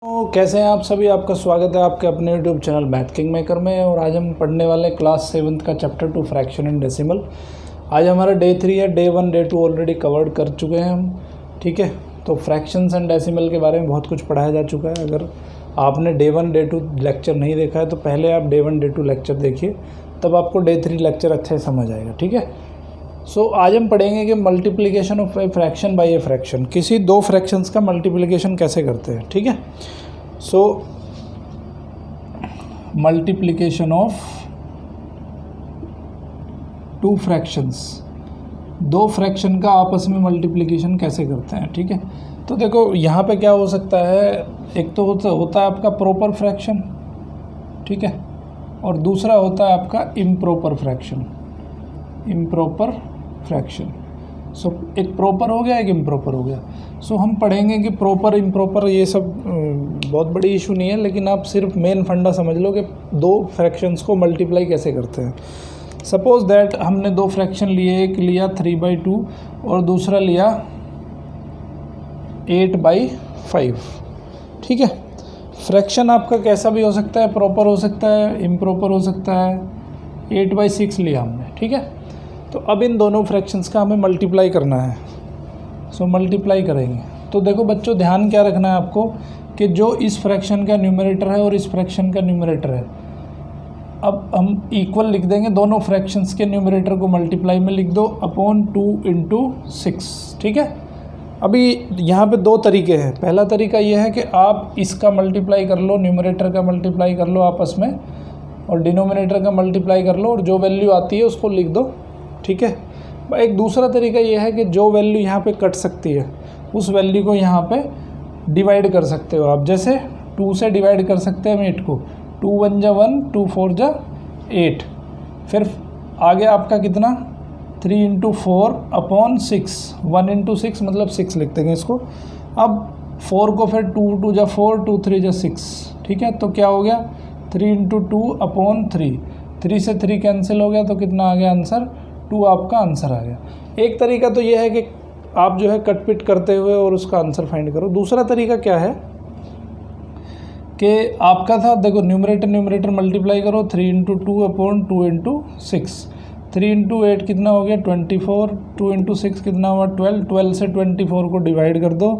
तो कैसे हैं आप सभी। आपका स्वागत है आपके अपने YouTube channel math king maker में। और आज हम पढ़ने वाले क्लास 7th का चैप्टर 2 फ्रैक्शन एंड डेसिमल। आज हमारा डे 3 है। डे 1 डे 2 ऑलरेडी कवर्ड कर चुके हैं हम, ठीक है। तो फ्रैक्शंस एंड डेसिमल के बारे में बहुत कुछ पढ़ाया जा चुका है। अगर आपने डे 1 डे 2 लेक्चर नहीं देखा है तो पहले आप डे 1 डे 2 लेक्चर देखिए, तब आपको डे 3 लेक्चर अच्छे से समझ आएगा, ठीक है। आज हम पढ़ेंगे कि multiplication of a fraction by a fraction, किसी दो फ्रैक्शंस का मल्टीप्लिकेशन कैसे करते हैं, ठीक है। मल्टीप्लिकेशन ऑफ टू फ्रैक्शंस, दो फ्रैक्शन का आपस में मल्टीप्लिकेशन कैसे करते हैं, ठीक है। तो देखो यहाँ पे क्या हो सकता है, एक तो होता है आपका प्रॉपर फ्रैक्शन, ठीक है, और दूसरा होता है आपका इम्प्रॉपर फ्रैक्शन। इम्प्रॉपर फ्रैक्शन एक प्रॉपर हो गया, एक इम्प्रॉपर हो गया। हम पढ़ेंगे कि प्रॉपर इम्प्रॉपर ये सब बहुत बड़ी इशू नहीं है, लेकिन आप सिर्फ मेन फंडा समझ लो कि दो फ्रैक्शंस को मल्टीप्लाई कैसे करते हैं। सपोज दैट हमने दो फ्रैक्शन लिए, एक लिया 3/2 और दूसरा लिया 8/5, ठीक है। फ्रैक्शन आपका कैसा भी हो सकता है, प्रॉपर हो सकता है, इम्प्रॉपर हो सकता है। 8/6 लिया हमने, ठीक है। तो अब इन दोनों फ्रैक्शंस का हमें मल्टीप्लाई करना है। मल्टीप्लाई करेंगे तो देखो बच्चों, ध्यान क्या रखना है आपको कि जो इस फ्रैक्शन का न्यूमरेटर है और इस फ्रैक्शन का न्यूमरेटर है, अब हम इक्वल लिख देंगे। दोनों फ्रैक्शंस के न्यूमरेटर को मल्टीप्लाई में लिख दो अपॉन 2 × 6, ठीक है। अभी यहाँ पे दो तरीके हैं। पहला तरीका ये है कि आप इसका मल्टीप्लाई कर लो, न्यूमरेटर का मल्टीप्लाई कर लो आपस में, और डिनोमिनेटर का मल्टीप्लाई कर लो, और जो वैल्यू आती है उसको लिख दो, ठीक है। एक दूसरा तरीका ये है कि जो वैल्यू यहाँ पे कट सकती है उस वैल्यू को यहाँ पे डिवाइड कर सकते हो आप। जैसे 2 से डिवाइड कर सकते हैं हम 8 को, 2 × 1 = 1, 2 × 4 = 8। फिर आगे आपका कितना, 3 × 4 अपॉन 6, 1 × 6 मतलब 6 लिख देंगे इसको। अब 4 को फिर 2 × 2 = 4, 2 × 3 = 6, ठीक है। तो क्या हो गया, 3 × 2 अपॉन 3, 3 से 3 कैंसिल हो गया, तो कितना आ गया आंसर, 2 आपका आंसर आ गया। एक तरीका तो ये है कि आप जो है कट पिट करते हुए और उसका आंसर फाइंड करो। दूसरा तरीका क्या है कि आपका था, देखो न्यूमरेटर मल्टीप्लाई करो, 3 × 2 अपॉन 2 × 6, 3 × 8 कितना हो गया 24, 2 × 6 कितना हुआ 12, 12 से 24 को डिवाइड कर दो,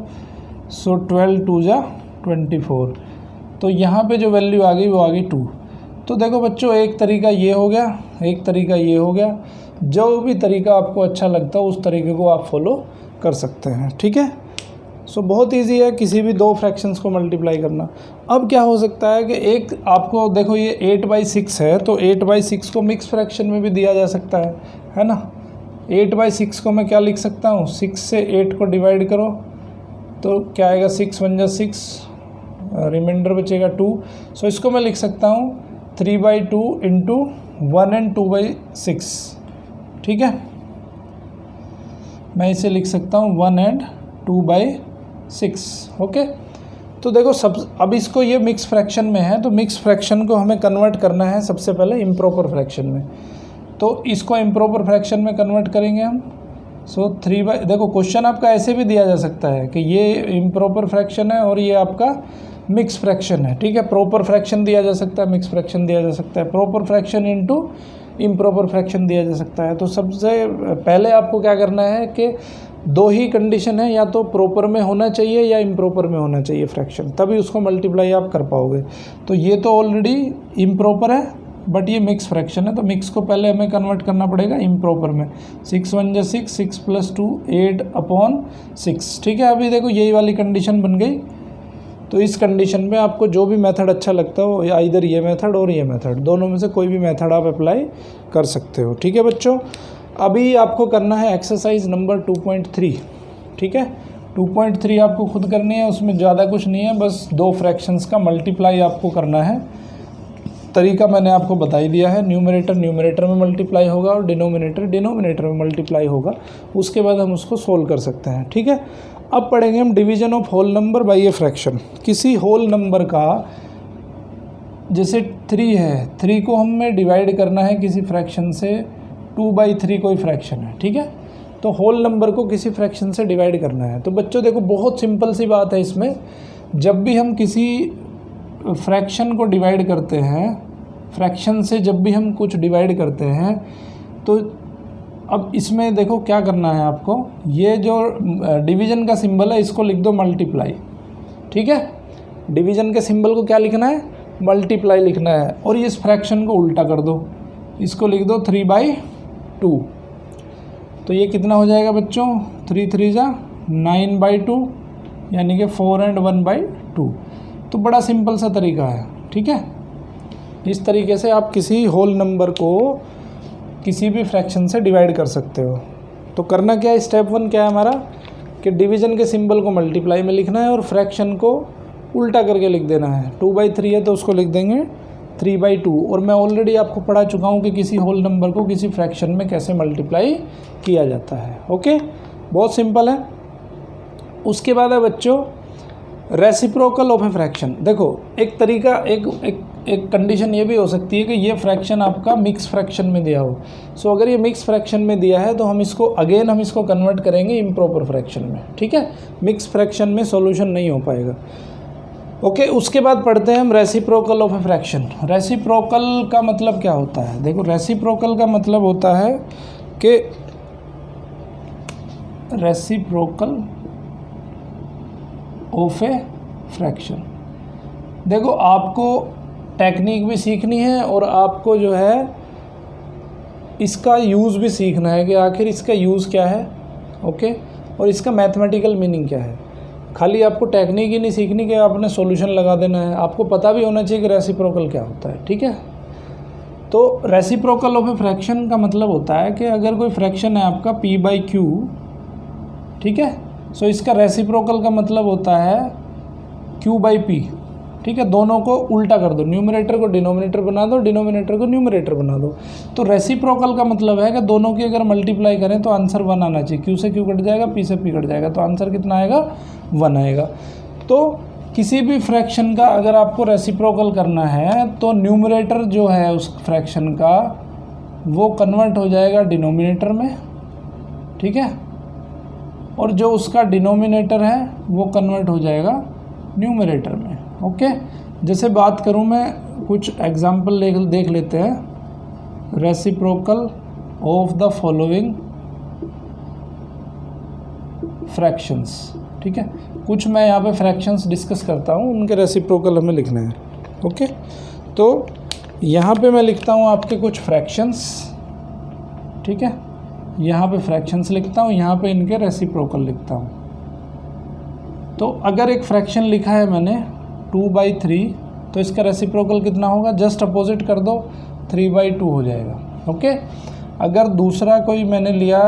12 × 2 = 24। तो यहाँ पे जो वैल्यू आ गई वो आ गई 2। तो देखो बच्चों, एक तरीका ये हो गया, एक तरीका ये हो गया। जो भी तरीका आपको अच्छा लगता है उस तरीके को आप फॉलो कर सकते हैं, ठीक है। बहुत इजी है किसी भी दो फ्रैक्शंस को मल्टीप्लाई करना। अब क्या हो सकता है कि एक आपको देखो ये 8/6 है, तो 8/6 को मिक्स फ्रैक्शन में भी दिया जा सकता है ना। 8/6 को मैं क्या लिख सकता हूँ, 6 से 8 को डिवाइड करो तो क्या आएगा, 6 × 1 = 6, रिमाइंडर बचेगा 2। इसको मैं लिख सकता हूँ 3/2 × 1 and 2/6, ठीक है। मैं इसे लिख सकता हूँ 1 and 2/6, ओके। तो देखो अब इसको ये मिक्स फ्रैक्शन में है, तो मिक्स फ्रैक्शन को हमें कन्वर्ट करना है सबसे पहले इम्प्रॉपर फ्रैक्शन में। तो इसको इम्प्रॉपर फ्रैक्शन में कन्वर्ट करेंगे हम। देखो क्वेश्चन आपका ऐसे भी दिया जा सकता है कि ये इम्प्रॉपर फ्रैक्शन है और ये आपका मिक्स फ्रैक्शन है, ठीक है। प्रॉपर फ्रैक्शन दिया जा सकता है, मिक्स फ्रैक्शन दिया जा सकता है, proper fraction into improper fraction दिया जा सकता है। तो सबसे पहले आपको क्या करना है कि दो ही कंडीशन है, या तो प्रॉपर में होना चाहिए या इम्प्रॉपर में होना चाहिए फ्रैक्शन, तभी उसको मल्टीप्लाई आप कर पाओगे। तो ये तो ऑलरेडी इम्प्रॉपर है बट ये मिक्स फ्रैक्शन है, तो मिक्स को पहले हमें कन्वर्ट करना पड़ेगा इम्प्रॉपर में। 6 × 1 = 6, 6 + 2 8/6, ठीक है। अभी देखो यही वाली कंडीशन बन गई। तो इस कंडीशन में आपको जो भी मेथड अच्छा लगता हो, या इधर ये मेथड और ये मेथड, दोनों में से कोई भी मेथड आप अप्लाई कर सकते हो, ठीक है बच्चों। अभी आपको करना है एक्सरसाइज नंबर 2.3, ठीक है। 2.3 आपको खुद करनी है, उसमें ज़्यादा कुछ नहीं है, बस दो फ्रैक्शंस का मल्टीप्लाई आपको करना है। तरीका मैंने आपको बता ही दिया है, न्यूमरेटर में मल्टीप्लाई होगा और डिनोमिनेटर में मल्टीप्लाई होगा। उसके बाद हम उसको सोल्व कर सकते हैं, ठीक है। अब पढ़ेंगे हम division of whole number by a fraction. किसी होल नंबर का, जैसे 3 है, 3 को हमें डिवाइड करना है किसी फ्रैक्शन से, 2/3 कोई फ्रैक्शन है, ठीक है। तो होल नंबर को किसी फ्रैक्शन से डिवाइड करना है। तो बच्चों देखो बहुत सिंपल सी बात है इसमें जब भी हम किसी फ्रैक्शन को डिवाइड करते हैं, फ्रैक्शन से जब भी हम कुछ डिवाइड करते हैं, तो अब इसमें देखो क्या करना है आपको, ये जो डिवीज़न का सिंबल है इसको लिख दो मल्टीप्लाई, ठीक है। डिवीज़न के सिंबल को क्या लिखना है, मल्टीप्लाई लिखना है, और इस फ्रैक्शन को उल्टा कर दो, इसको लिख दो 3/2। तो ये कितना हो जाएगा बच्चों, 3 3 जा 9/2, यानी कि 4 और 1/2। तो बड़ा सिंपल सा तरीका है, ठीक है। इस तरीके से आप किसी होल नंबर को किसी भी फ्रैक्शन से डिवाइड कर सकते हो। तो करना क्या है, स्टेप 1 क्या है हमारा, कि डिवीज़न के सिंबल को मल्टीप्लाई में लिखना है और फ्रैक्शन को उल्टा करके लिख देना है। 2/3 है तो उसको लिख देंगे 3/2। और मैं ऑलरेडी आपको पढ़ा चुका हूँ कि किसी होल नंबर को किसी फ्रैक्शन में कैसे मल्टीप्लाई किया जाता है। ओके, बहुत सिंपल है। उसके बाद है बच्चों रेसिप्रोकल ऑफ ए फ्रैक्शन। देखो एक तरीका, एक कंडीशन ये भी हो सकती है कि ये फ्रैक्शन आपका मिक्स फ्रैक्शन में दिया हो। सो अगर ये मिक्स फ्रैक्शन में दिया है तो हम इसको कन्वर्ट करेंगे इम्प्रॉपर फ्रैक्शन में, ठीक है। मिक्स फ्रैक्शन में सॉल्यूशन नहीं हो पाएगा। ओके, उसके बाद पढ़ते हैं हम reciprocal of a fraction. Reciprocal का मतलब क्या होता है, देखो रेसिप्रोकल का मतलब होता है कि रेसिप्रोकल ऑफ ए फ्रैक्शन। देखो आपको टेक्निक भी सीखनी है और आपको जो है इसका यूज़ भी सीखना है कि आखिर इसका यूज़ क्या है, ओके, और इसका मैथमेटिकल मीनिंग क्या है। खाली आपको टेक्निक ही नहीं सीखनी कि आपने सॉल्यूशन लगा देना है, आपको पता भी होना चाहिए कि रेसिप्रोकल क्या होता है, ठीक है। तो रेसिप्रोकल ऑफ ए फ्रैक्शन का मतलब होता है कि अगर कोई फ्रैक्शन है आपका p/q, ठीक है, सो इसका रेसिप्रोकल का मतलब होता है q/p, ठीक है। दोनों को उल्टा कर दो, न्यूमरेटर को डिनोमिनेटर बना दो, डिनोमिनेटर को न्यूमरेटर बना दो। तो रेसिप्रोकल का मतलब है कि दोनों की अगर मल्टीप्लाई करें तो आंसर 1 आना चाहिए। q से q कट जाएगा, p से p कट जाएगा, तो आंसर कितना आएगा, 1 आएगा। तो किसी भी फ्रैक्शन का अगर आपको रेसिप्रोकल करना है तो न्यूमरेटर जो है उस फ्रैक्शन का वो कन्वर्ट हो जाएगा डिनोमिनेटर में, ठीक है, और जो उसका डिनोमिनेटर है वो कन्वर्ट हो जाएगा न्यूमरेटर में। ओके, जैसे बात करूं मैं, कुछ एग्जांपल देख लेते हैं। Reciprocal of the following fractions, ठीक है। कुछ मैं यहाँ पे फ्रैक्शंस डिस्कस करता हूँ, उनके रेसिप्रोकल हमें लिखना है। ओके, तो यहाँ पे मैं लिखता हूँ आपके कुछ फ्रैक्शंस, ठीक है, यहाँ पे फ्रैक्शंस लिखता हूँ, यहाँ पे इनके रेसिप्रोकल लिखता हूँ। तो अगर एक फ्रैक्शन लिखा है मैंने 2/3, तो इसका रेसिप्रोकल कितना होगा, जस्ट अपोजिट कर दो, 3/2 हो जाएगा। ओके, अगर दूसरा कोई मैंने लिया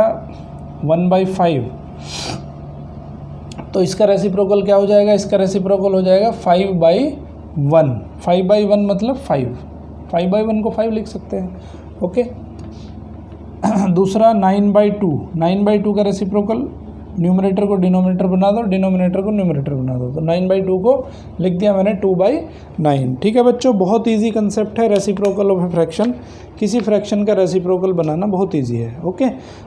1/5, तो इसका रेसिप्रोकल क्या हो जाएगा, इसका रेसिप्रोकल हो जाएगा 5/1। 5/1 मतलब 5/1 को 5 लिख सकते हैं। ओके, दूसरा 9/2, 9/2 का रेसिप्रोकल, न्यूमरेटर को डिनोमिनेटर बना दो, डिनोमिनेटर को न्यूमरेटर बना दो, तो 9/2 को लिख दिया मैंने 2/9। ठीक है बच्चों, बहुत इजी कंसेप्ट है रेसिप्रोकल ऑफ ए फ्रैक्शन। किसी फ्रैक्शन का रेसिप्रोकल बनाना बहुत इजी है। ओके,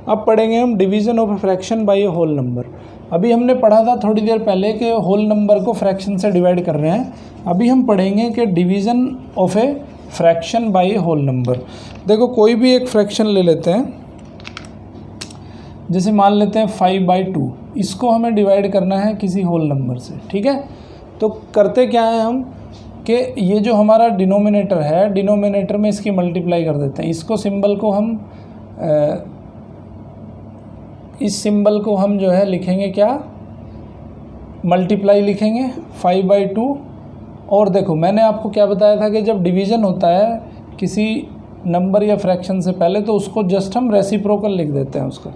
अब पढ़ेंगे हम division of a fraction by a whole number. अभी हमने पढ़ा था थोड़ी देर पहले कि होल नंबर को फ्रैक्शन से डिवाइड कर रहे हैं। अभी हम पढ़ेंगे कि division of a fraction by a whole number. देखो कोई भी एक फ्रैक्शन ले लेते हैं, जैसे मान लेते हैं 5/2, इसको हमें डिवाइड करना है किसी होल नंबर से। ठीक है, तो करते क्या है हम कि ये जो हमारा डिनोमिनेटर है, डिनोमिनेटर में इसकी मल्टीप्लाई कर देते हैं। इसको सिंबल को हम इस सिंबल को हम जो है लिखेंगे क्या, मल्टीप्लाई लिखेंगे 5/2। और देखो मैंने आपको क्या बताया था कि जब डिवीज़न होता है किसी नंबर या फ्रैक्शन से पहले, तो उसको जस्ट हम रेसिप्रोकल लिख देते हैं उसका।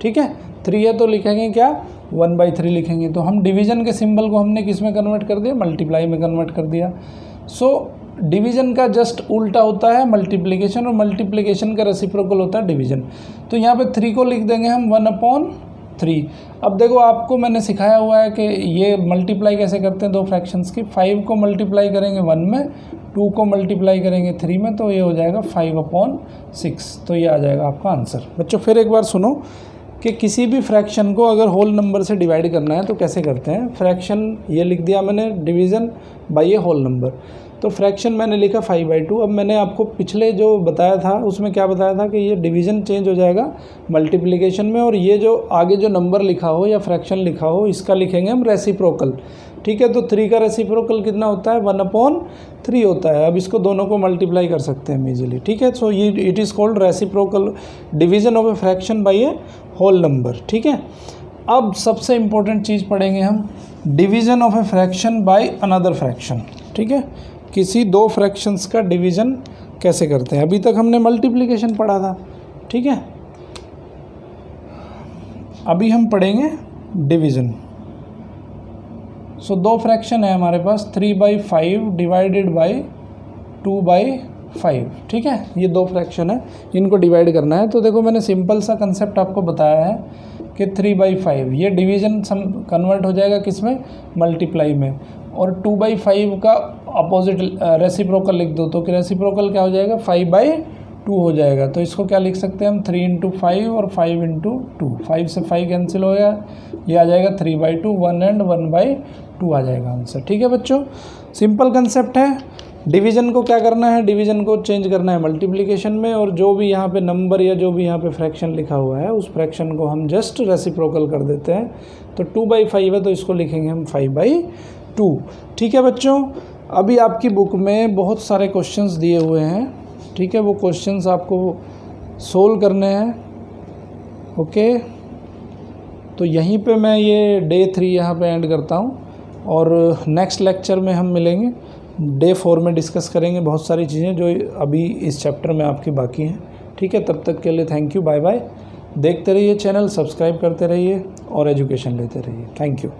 ठीक है, 3 है तो लिखेंगे क्या, 1/3 लिखेंगे। तो हम डिवीज़न के सिंबल को हमने किस में कन्वर्ट कर दिया, मल्टीप्लाई में कन्वर्ट कर दिया। सो डिवीज़न का जस्ट उल्टा होता है मल्टीप्लिकेशन, और मल्टीप्लिकेशन का रेसिप्रोकल होता है डिवीज़न। तो यहाँ पे 3 को लिख देंगे हम 1/3। अब देखो आपको मैंने सिखाया हुआ है कि ये मल्टीप्लाई कैसे करते हैं दो फ्रैक्शंस की। 5 को मल्टीप्लाई करेंगे 1 में, 2 को मल्टीप्लाई करेंगे 3 में, तो ये हो जाएगा 5/6। तो ये आ जाएगा आपका आंसर। बच्चों फिर एक बार सुनो, कि किसी भी फ्रैक्शन को अगर होल नंबर से डिवाइड करना है तो कैसे करते हैं। फ्रैक्शन ये लिख दिया मैंने, division bye a whole number. तो फ्रैक्शन मैंने लिखा 5/2। अब मैंने आपको पिछले जो बताया था उसमें क्या बताया था कि ये डिवीज़न चेंज हो जाएगा मल्टीप्लिकेशन में, और ये जो आगे जो नंबर लिखा हो या फ्रैक्शन लिखा हो इसका लिखेंगे हम रेसिप्रोकल। ठीक है, तो 3 का रेसिप्रोकल कितना होता है, 1/3 होता है। अब इसको दोनों को मल्टीप्लाई कर सकते हैं हम इजीली। ठीक है, सो ये it is called reciprocal division of a fraction by a whole number. ठीक है, अब सबसे इम्पोर्टेंट चीज़ पढ़ेंगे हम, division of a fraction by another fraction. ठीक है, किसी दो फ्रैक्शंस का डिवीज़न कैसे करते हैं। अभी तक हमने मल्टीप्लिकेशन पढ़ा था। ठीक है, अभी हम पढ़ेंगे डिवीज़न। सो दो फ्रैक्शन है हमारे पास, 3/5 डिवाइडेड बाय 2/5। ठीक है, ये दो फ्रैक्शन है, इनको डिवाइड करना है। तो देखो मैंने सिंपल सा कंसेप्ट आपको बताया है कि 3/5 ये डिवीज़न कन्वर्ट हो जाएगा किस में, मल्टीप्लाई में, और 2/5 का अपोजिट रेसिप्रोकल लिख दो तो कि रेसिप्रोकल क्या हो जाएगा, 5/2 हो जाएगा। तो इसको क्या लिख सकते हैं हम, 3 × 5 और 5 × 2। 5 से 5 कैंसिल हो गया, ये आ जाएगा 3/2, 1 एंड 1/2 आ जाएगा आंसर। ठीक है बच्चों, सिंपल कंसेप्ट है। डिवीज़न को क्या करना है, डिवीज़न को चेंज करना है मल्टीप्लिकेशन में, और जो भी यहाँ पे नंबर या जो भी यहाँ पे फ्रैक्शन लिखा हुआ है उस फ्रैक्शन को हम जस्ट रेसिप्रोकल कर देते हैं। तो 2/5 है तो इसको लिखेंगे हम 5/2। ठीक है बच्चों, अभी आपकी बुक में बहुत सारे क्वेश्चंस दिए हुए हैं। ठीक है, वो क्वेश्चंस आपको सोल्व करने हैं। ओके, तो यहीं पे मैं ये डे 3 यहाँ पे एंड करता हूँ, और नेक्स्ट लेक्चर में हम मिलेंगे। डे 4 में डिस्कस करेंगे बहुत सारी चीज़ें जो अभी इस चैप्टर में आपकी बाकी हैं। ठीक है, तब तक के लिए थैंक यू, बाय बाय। देखते रहिए चैनल, सब्सक्राइब करते रहिए और एजुकेशन लेते रहिए। Thank you.